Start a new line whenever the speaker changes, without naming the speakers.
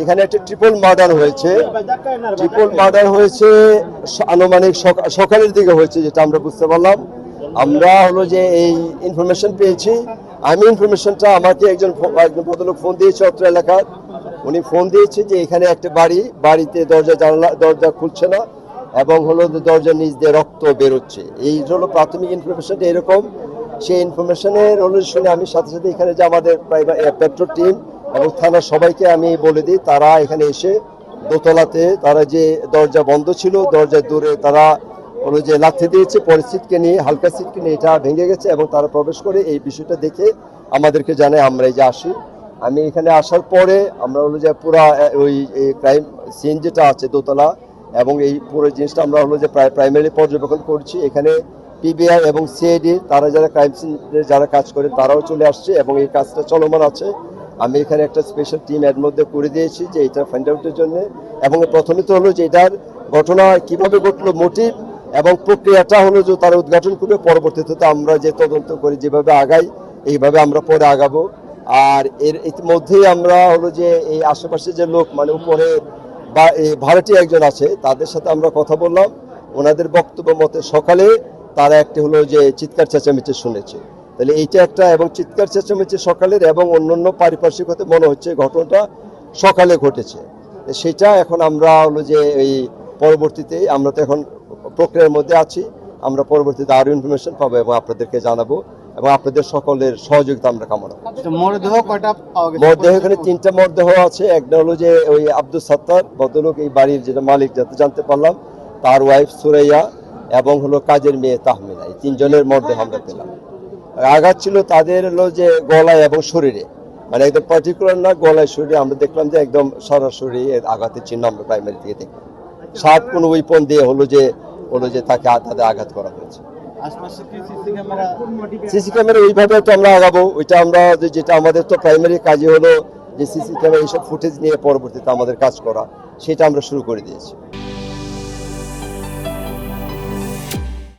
এখানে একটা triple murder হয়েছে আনুমানিক সকালের দিকে হয়েছে, যেটা আমরা বুঝতে পারলাম। আমরা হলো যে এই ইনফরমেশন পেয়েছি, আমি ইনফরমেশনটা আমাকে একজন ভদ্রলোক ফোন দিয়েছে অত্র এলাকার। উনি ফোন দিয়েছে যে এখানে একটা বাড়িতে দরজা খুলছে না এবং হলো দরজার নিচ দিয়ে রক্ত বেরোচ্ছে। এই হলো প্রাথমিক ইনফরমেশনটা এরকম। সেই ইনফরমেশনের শুনে আমি সাথে সাথে এখানে যে আমাদের পেট্রোল টিম এবং থানার সবাইকে আমি বলে দিই, তারা এখানে এসে দোতলাতে তারা যে দরজা বন্ধ ছিল দরজার দূরে তারা হলো যে লাথি দিয়েছে, পরে হালকা সিটকে নিয়ে এটা ভেঙে গেছে এবং তারা প্রবেশ করে এই বিষয়টা দেখে আমাদেরকে জানায়। আমরা এই যে আসি, আমি এখানে আসার পরে আমরা হলো যে পুরা ওই ক্রাইম সিন যেটা আছে দোতলা এবং এই পুরো জিনিসটা আমরা হলো যে প্রাইমারি পর্যবেক্ষণ করছি। এখানে পিবিআই এবং সিআইডি তারা যারা ক্রাইম সিনে যারা কাজ করে তারাও চলে আসছে এবং এই কাজটা চলমান আছে। আমি এখানে একটা স্পেশাল টিম এর মধ্যে করে দিয়েছি যে এটা ফাইন্ড আউটের জন্য। এবং প্রথমে তো হলো যে এটার ঘটনা কিভাবে ঘটলো, মোটিভ এবং প্রক্রিয়াটা হলো যে তারা উদ্ঘাটন করবে। পরবর্তীতে আমরা যে তদন্ত করি যেভাবে আগাই এইভাবে আমরা পরে আগাবো। আর এর ইতিমধ্যেই আমরা হলো যে এই আশেপাশে যে লোক মানে উপরে বা ভাড়াটিয়া একজন আছে তাদের সাথে আমরা কথা বললাম। ওনাদের বক্তব্য মতে সকালে তারা একটি হলো যে চিৎকার চেঁচামেচি শুনেছে। তাহলে এইটা একটা এবং চিৎকার চেঁচামেচি সকালের এবং অন্যান্য পারিপার্শ্বিক হতে মনে হচ্ছে ঘটনাটা সকালে ঘটেছে। সেটা এখন আমরা হলো যে এই পরবর্তীতে আমরা তো এখন প্রক্রিয়ার মধ্যে আছি, আমরা পরবর্তীতে আরো ইনফরমেশন পাবো এবং আপনাদেরকে জানাবো এবং আপনাদের সকলের সহযোগিতা আমরা কামনা করব।
মরদেহ কয়টা পাওয়া গেছে?
মরদেহ এখানে 3টা মরদেহ আছে। একটা হলো যে ওই আব্দুল সাত্তার ভদ্রলোক, এই বাড়ির যেটা মালিক যাতে জানতে পারলাম, তার ওয়াইফ সুরাইয়া এবং হলো কাজের মেয়ে তাহমিনা, এই 3 জনের মরদেহ আমরা পেলাম। আঘাত ছিল তাদের হলো যে গলায় এবং শরীরে, মানে একদম পার্টিকুলার না, গলায় শরীরে। আমরা দেখলাম যে একদম সরাসরি আঘাতের চিহ্ন আমরা প্রাইমারি থেকে দেখলাম। শার্প কোনো উইপন দিয়ে হলো যে তাদের আঘাত করা হয়েছে। সিসি ক্যামেরা ওইভাবে তো আমরা আগাবো, ওইটা আমরা যেটা আমাদের তো প্রাইমারি কাজই হলো যে সিসি ক্যামেরা এইসব ফুটেজ নিয়ে পরবর্তীতে আমাদের কাজ করা, সেটা আমরা শুরু করে দিয়েছি।